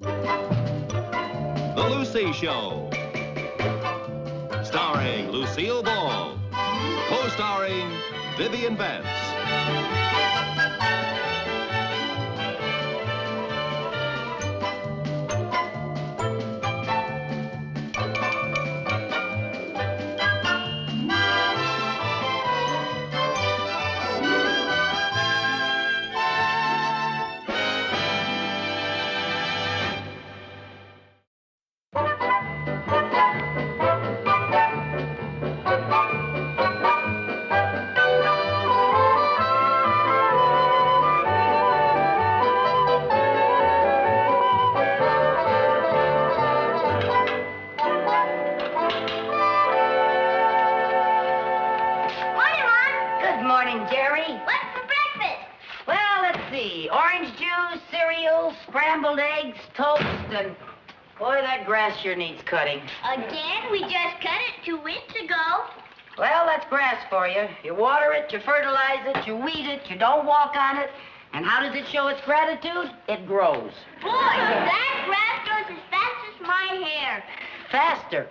The Lucy Show. Starring Lucille Ball. Co-starring Vivian Vance. Scrambled eggs, toast, and boy, that grass sure needs cutting. Again? We just cut it 2 weeks ago. Well, that's grass for you. You water it, you fertilize it, you weed it, you don't walk on it. And how does it show its gratitude? It grows. Boy, that grass grows as fast as my hair. Faster?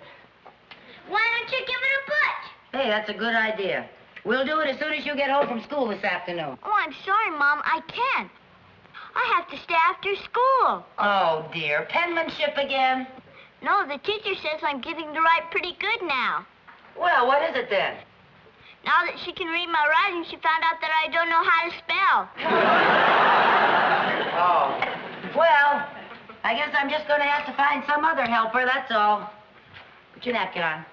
Why don't you give it a push? Hey, that's a good idea. We'll do it as soon as you get home from school this afternoon. Oh, I'm sorry, Mom. I can't. I have to stay after school. Oh, dear. Penmanship again? No, the teacher says I'm getting to write pretty good now. Well, what is it then? Now that she can read my writing, she found out that I don't know how to spell. Oh. Well, I guess I'm just going to have to find some other helper, that's all. Put your napkin on.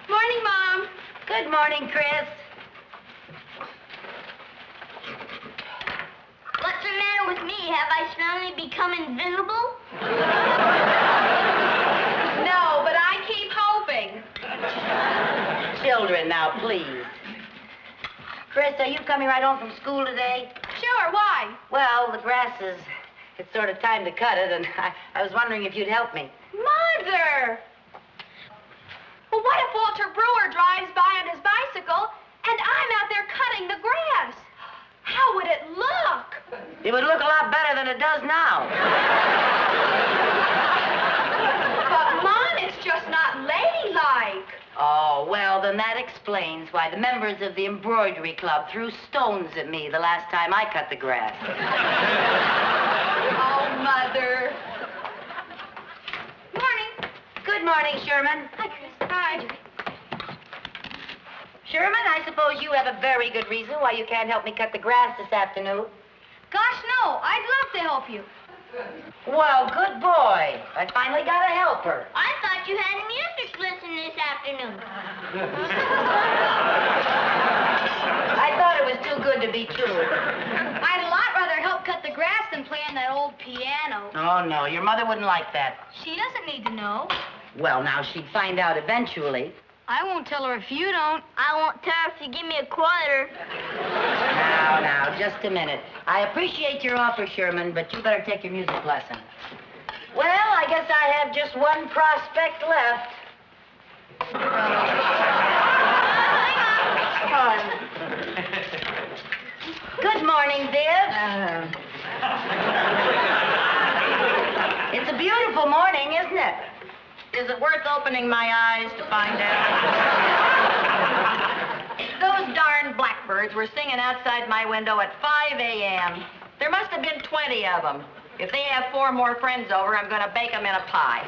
Morning, Mom. Good morning, Chris. What's the matter with me? Have I suddenly become invisible? No, but I keep hoping. Children, now, please. Chris, are you coming right home from school today? Sure, why? Well, the grass is... It's sort of time to cut it, and I was wondering if you'd help me. Mother! Well, what if Walter Brewer drives by on his bicycle and I'm out there cutting the grass? How would it look? It would look a lot better than it does now. But, Mom, it's just not ladylike. Oh, well, then that explains why the members of the embroidery club threw stones at me the last time I cut the grass. Oh, Mother. Morning. Good morning, Sherman. Hi, Chris. Hi. Sherman, I suppose you have a very good reason why you can't help me cut the grass this afternoon. Gosh, no. I'd love to help you. Well, good boy. I finally got a helper. I thought you had a music lesson this afternoon. I thought it was too good to be true. I'd a lot rather help cut the grass than play on that old piano. Oh, no, your mother wouldn't like that. She doesn't need to know. Well, now, she'd find out eventually. I won't tell her if you don't. I won't tell her if you give me a quarter. Now, just a minute. I appreciate your offer, Sherman, but you better take your music lesson. Well, I guess I have just one prospect left. Good morning, Viv. It's a beautiful morning, isn't it? Is it worth opening my eyes to find out? Those darn blackbirds were singing outside my window at 5 a.m. There must have been 20 of them. If they have 4 more friends over, I'm going to bake them in a pie.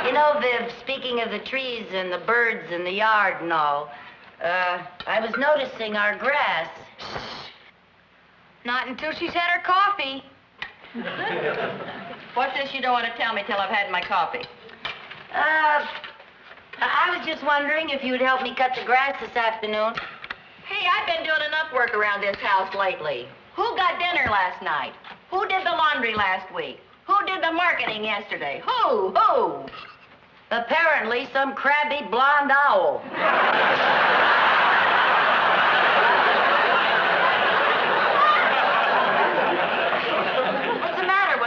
You know, Viv, speaking of the trees and the birds in the yard and all, I was noticing our grass. Not until she's had her coffee. What's this you don't want to tell me till I've had my coffee? I was just wondering if you'd help me cut the grass this afternoon. Hey, I've been doing enough work around this house lately. Who got dinner last night? Who did the laundry last week? Who did the marketing yesterday? Who? Apparently, some crabby blonde owl.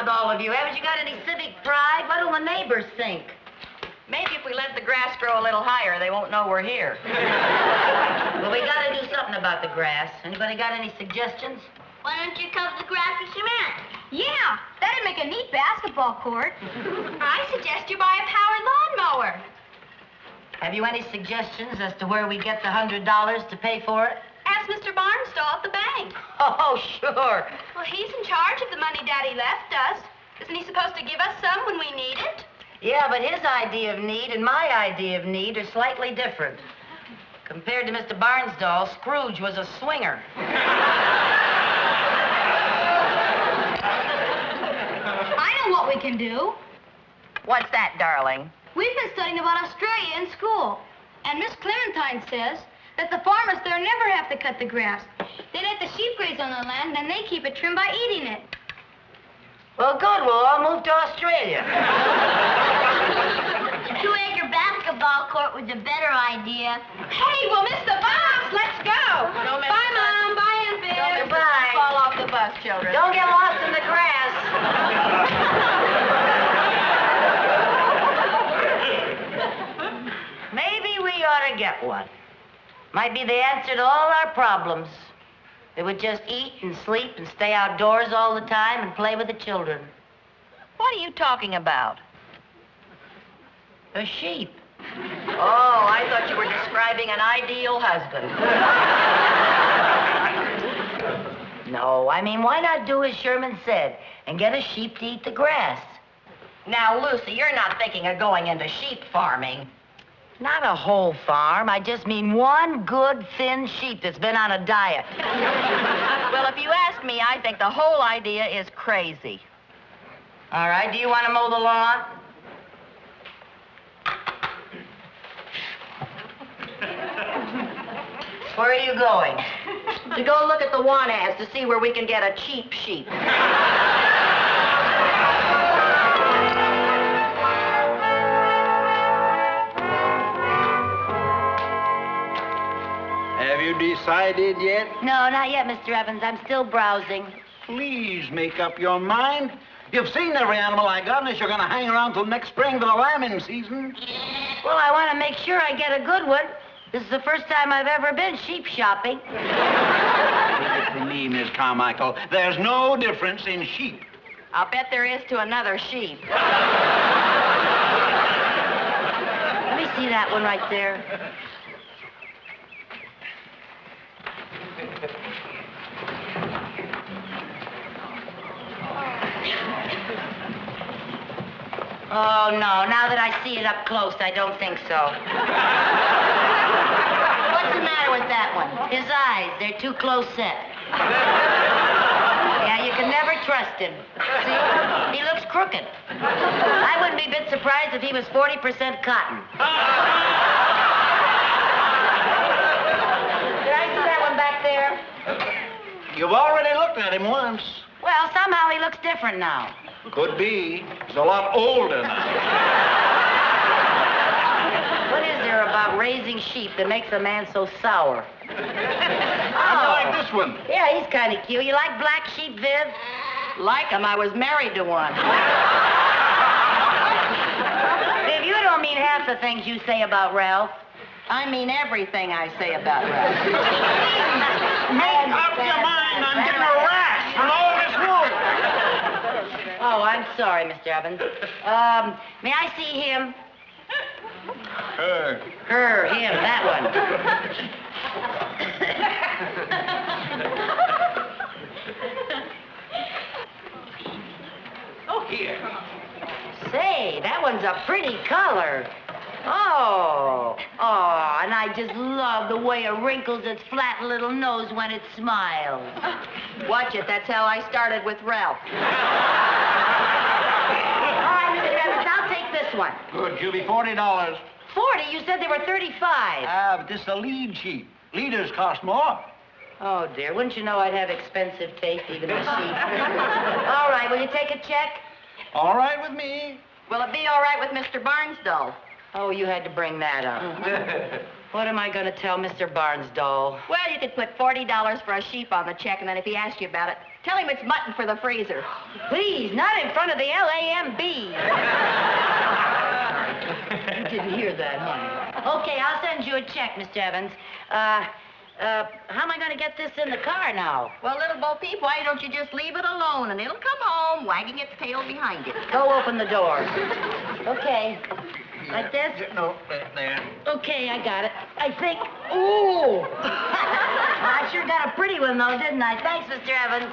All of you. Haven't you got any civic pride? What will the neighbors think? Maybe if we let the grass grow a little higher, they won't know we're here. Well, we got to do something about the grass. Anybody got any suggestions? Why don't you cover the grass with cement? basketball court. I suggest you buy a powered lawnmower. Have you any suggestions as to where we get the $100 to pay for it? Ask Mr. Barnstall at the bank. Oh, sure. Well, he's in charge of the money Daddy left us. Isn't he supposed to give us some when we need it? Yeah, but his idea of need and my idea of need are slightly different. Compared to Mr. Barnsdall, Scrooge was a swinger. I know what we can do. What's that, darling? We've been studying about Australia in school. And Miss Clementine says that the farmers there never have to cut the grass. They let the sheep graze on the land, and they keep it trim by eating it. Well, good. We'll all move to Australia. 2-acre basketball court was a better idea. Hey, we'll miss the bus. Let's go. Don't miss Bye, the bus. Mom. Bye, Aunt Viv. Goodbye. Fall off the bus, children. Don't get lost in the grass. Maybe we ought to get one. Might be the answer to all our problems. They would just eat and sleep and stay outdoors all the time and play with the children. What are you talking about? A sheep. Oh, I thought you were describing an ideal husband. No, I mean, why not do as Sherman said and get a sheep to eat the grass? Now, Lucy, you're not thinking of going into sheep farming. Not a whole farm. I just mean one good, thin sheep that's been on a diet. Well, if you ask me, I think the whole idea is crazy. All right, do you want to mow the lawn? Where are you going? To go look at the want ads to see where we can get a cheap sheep. Have you decided yet? No, not yet, Mr. Evans. I'm still browsing. Please make up your mind. You've seen every animal I got, unless you're going to hang around till next spring for the lambing season. Well, I want to make sure I get a good one. This is the first time I've ever been sheep shopping. Listen to me, Miss Carmichael. There's no difference in sheep. I'll bet there is to another sheep. Let me see that one right there. Oh, no. Now that I see it up close, I don't think so. What's the matter with that one? His eyes, they're too close set. Yeah, you can never trust him. See? He looks crooked. I wouldn't be a bit surprised if he was 40% cotton. Did I see that one back there? You've already looked at him once. Well, somehow he looks different now. Could be. He's a lot older now. What is there about raising sheep that makes a man so sour? I like this one. Yeah, he's kind of cute. You like black sheep, Viv? Like him, I was married to one. Viv, you don't mean half the things you say about Ralph. I mean everything I say about Ralph. Make up your mind. I'm getting a rash from all this wool. Oh, I'm sorry, Mr. Evans. May I see him? Her. Her, him, that one. Oh, here. Say, that one's a pretty color. Oh, and I just love the way it wrinkles its flat little nose when it smiles. Watch it, that's how I started with Ralph. All right, Mr. Evans, I'll take this one. Good, you'll be $40. 40? You said they were 35. But this is a lead sheep. Leaders cost more. Oh, dear, wouldn't you know I'd have expensive taste, even the sheep. All right, will you take a check? All right with me. Will it be all right with Mr. Barnsdall? Oh, you had to bring that up. What am I going to tell Mr. Barnsdall? Well, you could put $40 for a sheep on the check, and then if he asks you about it, tell him it's mutton for the freezer. Please, not in front of the LAMB. You didn't hear that, huh? Okay, I'll send you a check, Mr. Evans. How am I going to get this in the car now? Well, little Bo Peep, why don't you just leave it alone and it'll come home wagging its tail behind it. Go open the door. Okay. Like this? No, there. Okay, I got it. I think... Ooh! I sure got a pretty one, though, didn't I? Thanks, Mr. Evans.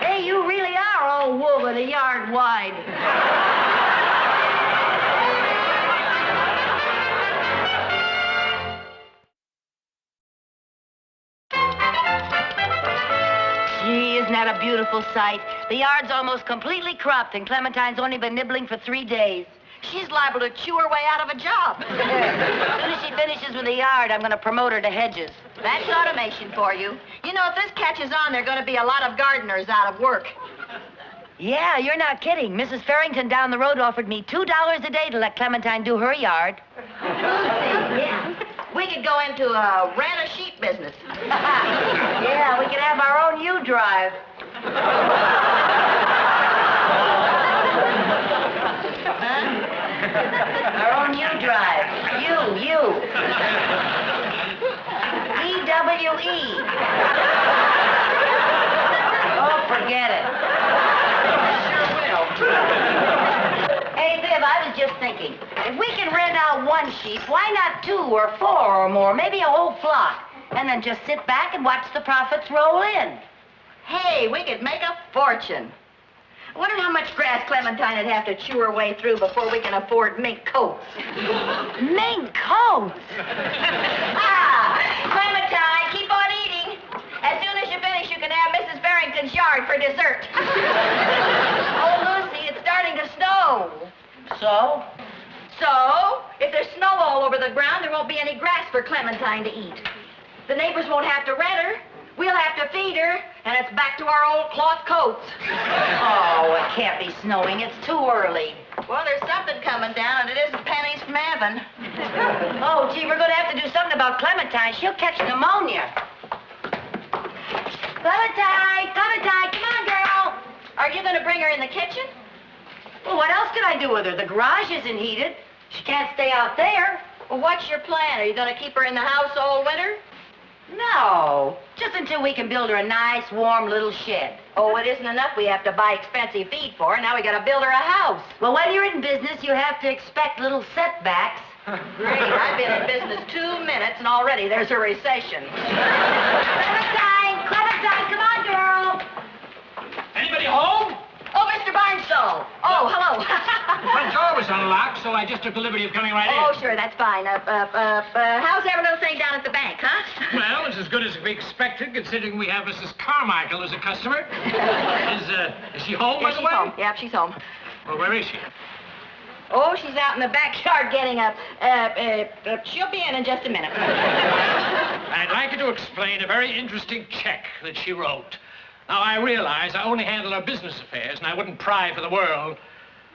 Hey, you really are all wool and a yard wide. Gee, isn't that a beautiful sight? The yard's almost completely cropped, and Clementine's only been nibbling for 3 days. She's liable to chew her way out of a job. As soon as she finishes with the yard, I'm going to promote her to hedges. That's automation for you. You know, if this catches on, there are going to be a lot of gardeners out of work. Yeah, you're not kidding. Mrs. Farrington down the road offered me $2 a day to let Clementine do her yard. Yeah. We could go into a rent-a-sheep business. Yeah, we could have our own U-drive. Our own U-drive. U. E-W-E. Oh, forget it. Sure will. Hey, Viv, I was just thinking, if we can rent out one sheep, why not 2 or 4 or more, maybe a whole flock, and then just sit back and watch the profits roll in? Hey, we could make a fortune. I wonder how much grass Clementine would have to chew her way through before we can afford mink coats. Mink coats? Clementine, keep on eating. As soon as you finish, you can have Mrs. Barrington's yard for dessert. Oh, Lucy, it's starting to snow. So? So, if there's snow all over the ground, there won't be any grass for Clementine to eat. The neighbors won't have to rent her. We'll have to feed her, and it's back to our old cloth coats. Oh, it can't be snowing. It's too early. Well, there's something coming down, and it isn't pennies from heaven. Oh, gee, we're going to have to do something about Clementine. She'll catch pneumonia. Clementine, come on, girl. Are you going to bring her in the kitchen? Well, what else could I do with her? The garage isn't heated. She can't stay out there. Well, what's your plan? Are you going to keep her in the house all winter? No, just until we can build her a nice, warm little shed. Oh, it isn't enough we have to buy expensive feed for her. Now we got to build her a house. Well, when you're in business, you have to expect little setbacks. Great, I've been in business 2 minutes, and already there's a recession. Clementine, come on, girl. Anybody home? Oh, Mr. Barnstable. Oh, hello. Front door was unlocked, so I just took the liberty of coming right in. Oh, sure, that's fine. How's every little thing down at the bank, huh? Well, it's as good as we expected, considering we have Mrs. Carmichael as a customer. Is she home, by the way? She's home. Yeah, she's home. Well, where is she? Oh, she's out in the backyard getting she'll be in just a minute. I'd like you to explain a very interesting check that she wrote. Now, I realize I only handle her business affairs, and I wouldn't pry for the world.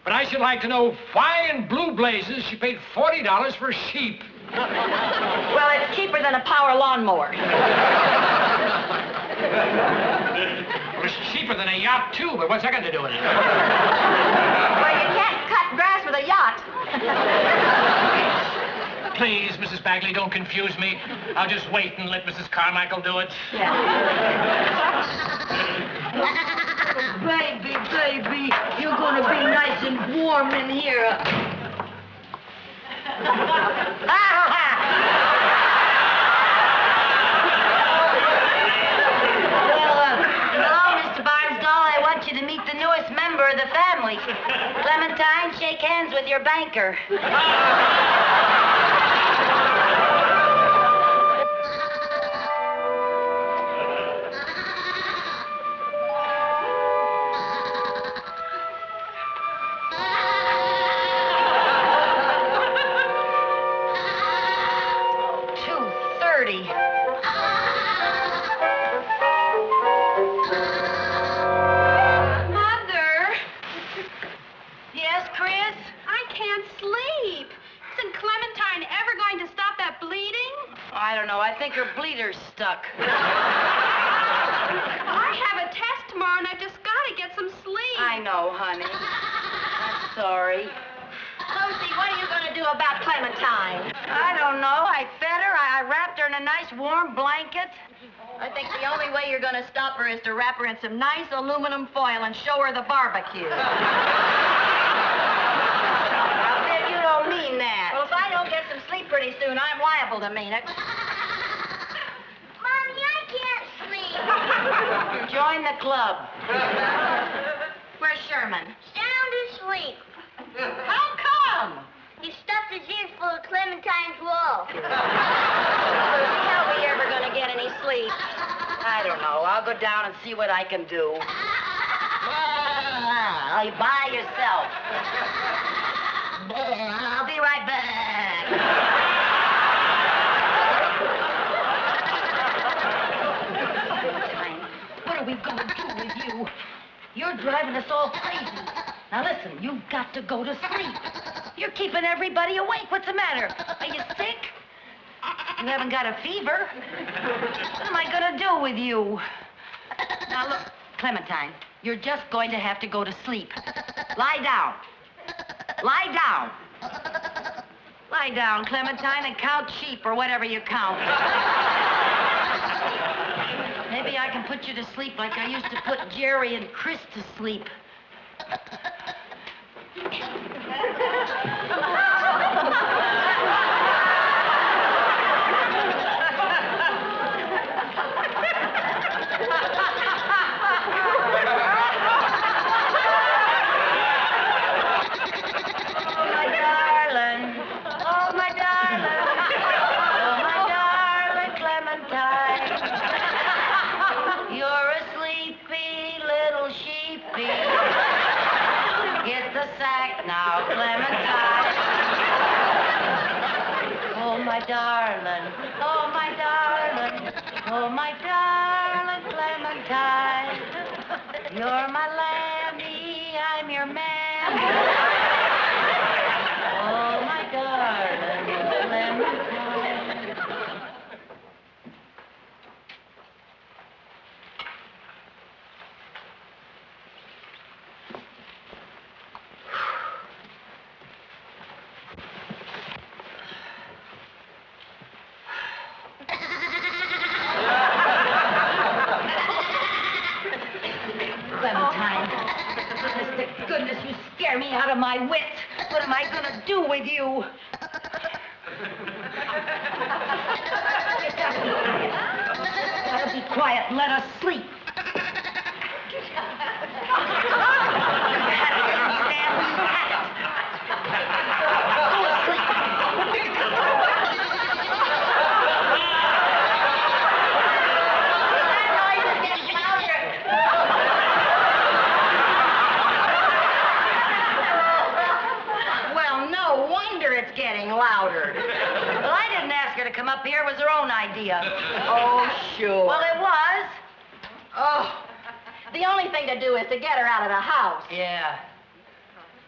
But I should like to know why in blue blazes she paid $40 for a sheep. Well, it's cheaper than a power lawnmower. Well, it's cheaper than a yacht, too, but what's that got to do with it? Well, you can't cut grass with a yacht. Please, Mrs. Bagley, don't confuse me. I'll just wait and let Mrs. Carmichael do it. Yeah. Baby, you're going to be nice and warm in here. Hello, Mr. Barnsdall. I want you to meet the newest member of the family. Clementine, shake hands with your banker. Mother! Yes, Chris? I can't sleep. Isn't Clementine ever going to stop that bleeding? I don't know. I think her bleeder's stuck. I have a test tomorrow, and I've just got to get some sleep. I know, honey. I'm sorry. Oh, Lucy, what are you going to do about Clementine? I don't know. I fed her. I wrapped her in a nice warm blanket. I think the only way you're going to stop her is to wrap her in some nice aluminum foil and show her the barbecue. I bet you don't mean that. Well, if I don't get some sleep pretty soon, I'm liable to mean it. Mommy, I can't sleep. Join the club. Where's Sherman? Sound asleep. How come? He stuffed his ears full of Clementine's wool. How are we ever going to get any sleep? I don't know. I'll go down and see what I can do. By yourself. I'll be right back. What are we going to do with you? You're driving us all crazy. Now listen, you've got to go to sleep. You're keeping everybody awake. What's the matter? Are you sick? You haven't got a fever. What am I going to do with you? Now look, Clementine, you're just going to have to go to sleep. Lie down. Lie down. Lie down, Clementine, and count sheep or whatever you count. Maybe I can put you to sleep like I used to put Jerry and Chris to sleep. Now, Clementine. Oh, my darling. Oh, my darling. Oh, my darling Clementine. You're my lammy, I'm your mammy. Oh, my darling Clementine. Goodness, you scare me out of my wits. What am I going to do with you? I'll be quiet and let us sleep. Louder. Well, I didn't ask her to come up here. It was her own idea. Oh, sure. Well, it was. Oh, the only thing to do is to get her out of the house. Yeah.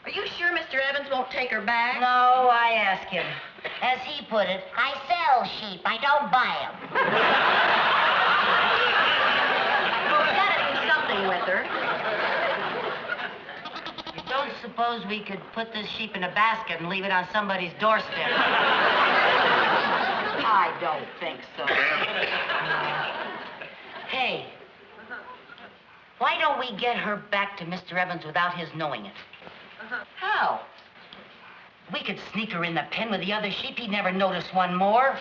Are you sure Mr. Evans won't take her back? No, I asked him. As he put it, I sell sheep. I don't buy them. Well, we gotta do something with her. Don't suppose we could put this sheep in a basket and leave it on somebody's doorstep? I don't think so. Hey, why don't we get her back to Mr. Evans without his knowing it? How? We could sneak her in the pen with the other sheep. He'd never notice one more.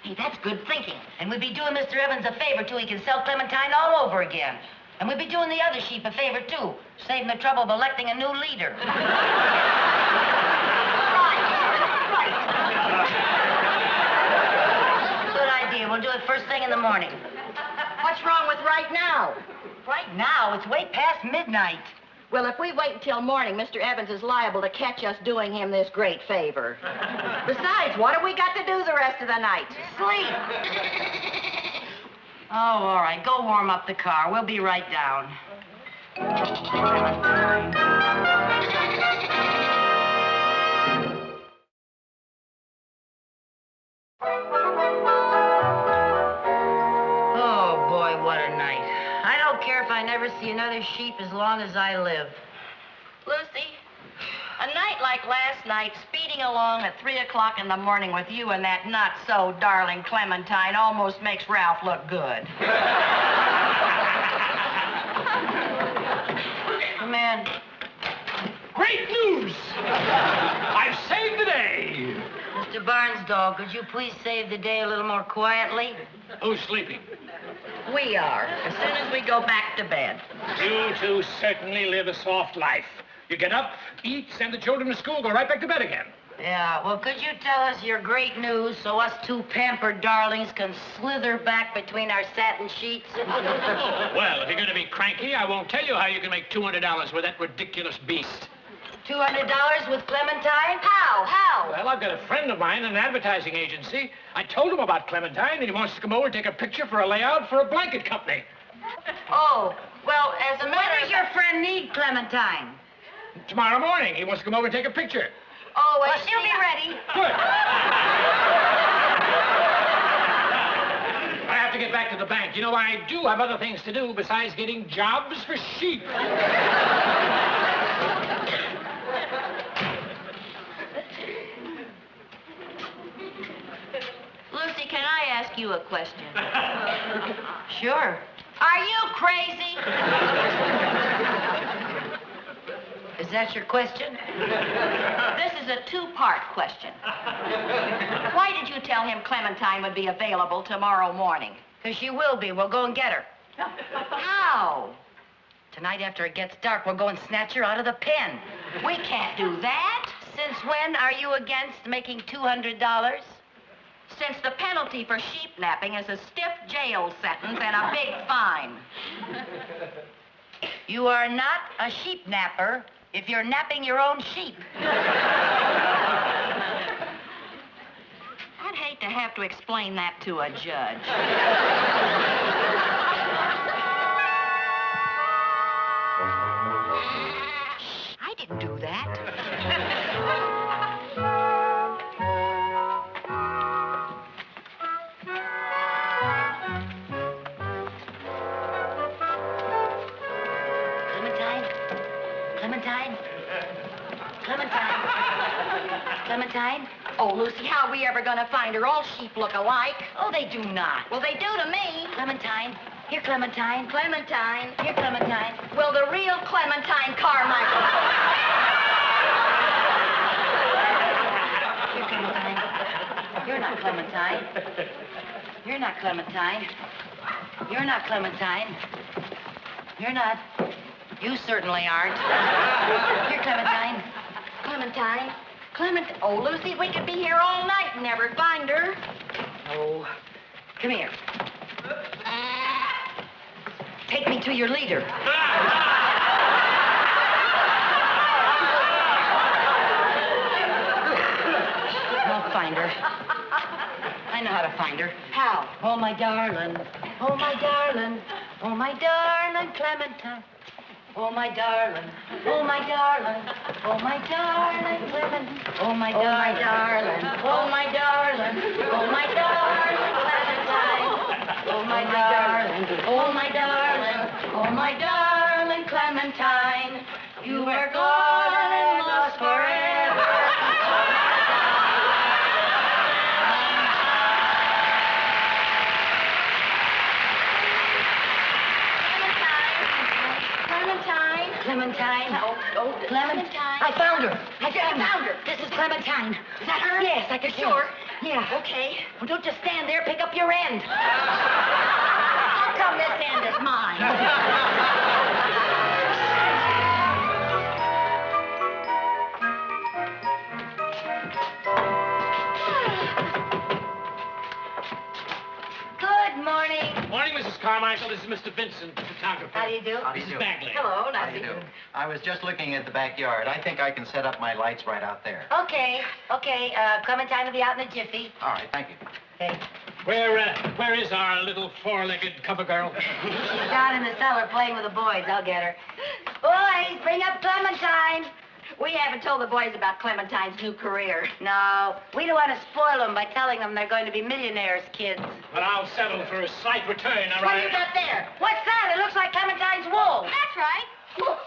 Hey, that's good thinking. And we'd be doing Mr. Evans a favor, too. He can sell Clementine all over again. And we'd be doing the other sheep a favor, too, saving the trouble of electing a new leader. Right. Good idea. We'll do it first thing in the morning. What's wrong with right now? Right now, it's way past midnight. Well, if we wait until morning, Mr. Evans is liable to catch us doing him this great favor. Besides, what have we got to do the rest of the night? Sleep. Oh, all right. Go warm up the car. We'll be right down. Oh, boy, what a night. I don't care if I never see another sheep as long as I live. Lucy, A night like last night, speeding along at 3 o'clock in the morning with you and that not-so-darling Clementine almost makes Ralph look good. Come in. Great news! I've saved the day. Mr. Barnsdall, could you please save the day a little more quietly? Who's sleeping? We are, as soon as we go back to bed. You two certainly live a soft life. You get up, eat, send the children to school, go right back to bed again. Yeah, well, could you tell us your great news so us two pampered darlings can slither back between our satin sheets? Well, if you're going to be cranky, I won't tell you how you can make $200 with that ridiculous beast. $200 with Clementine? How? Well, I've got a friend of mine in an advertising agency. I told him about Clementine, and he wants to come over and take a picture for a layout for a blanket company. Oh, well, as a When matter does of your friend need Clementine? Tomorrow morning, he wants to come over and take a picture. Oh, Well, she'll be ready. Good. I have to get back to the bank. You know, I do have other things to do besides getting jobs for sheep. Lucy, can I ask you a question? Sure. Are you crazy? Is that your question? This is a two-part question. Why did you tell him Clementine would be available tomorrow morning? Because she will be. We'll go and get her. How? Tonight after it gets dark, we'll go and snatch her out of the pen. We can't do that. Since when are you against making $200? Since the penalty for sheep napping is a stiff jail sentence and a big fine. You are not a sheep napper if you're napping your own sheep. I'd hate to have to explain that to a judge. I didn't do that. Clementine? Oh, Lucy, how are we ever going to find her? All sheep look alike. Oh, they do not. Well, they do to me. Clementine. Here, Clementine. Clementine. Here, Clementine. Well, the real Clementine Carmichael. Here, Clementine. You're not Clementine. You're not Clementine. You're not Clementine. You're not. You certainly aren't. Here, Clementine. Clementine. Oh, Lucy, we could be here all night and never find her. Oh. Come here. Take me to your leader. I'll find her. I know how to find her. How? Oh, my darling. Oh, my darling. Oh, my darling Clementine. Oh, my darling. Oh, my darling. Oh, my darling Clementine. Oh, my darling. Oh, my darling. Oh, my darling Clementine. Oh, my darling. Oh, my darling. Oh, my darling Clementine. You are gone and lost forever. Clementine. Oh, Clementine. I found her. I found her. This is Clementine. Is that her? Yes, I can You're sure? Yeah. Okay. Well, don't just stand there. Pick up your end. How come this end is mine? Good morning. Morning, Mrs. Carmichael. This is Mr. Vincent, the photographer. How do you do? Mrs. Bagley. Hello, How nice do to you meet do? you. I was just looking at the backyard. I think I can set up my lights right out there. Okay. Clementine will be out in a jiffy. All right, thank you. Okay. Where is our little four-legged cover girl? She's down in the cellar playing with the boys. I'll get her. Boys, bring up Clementine. We haven't told the boys about Clementine's new career. No, we don't want to spoil them by telling them they're going to be millionaires' kids. But I'll settle for a slight return, all What right? have you got there? What's that? It looks like Clementine's wool. That's right. What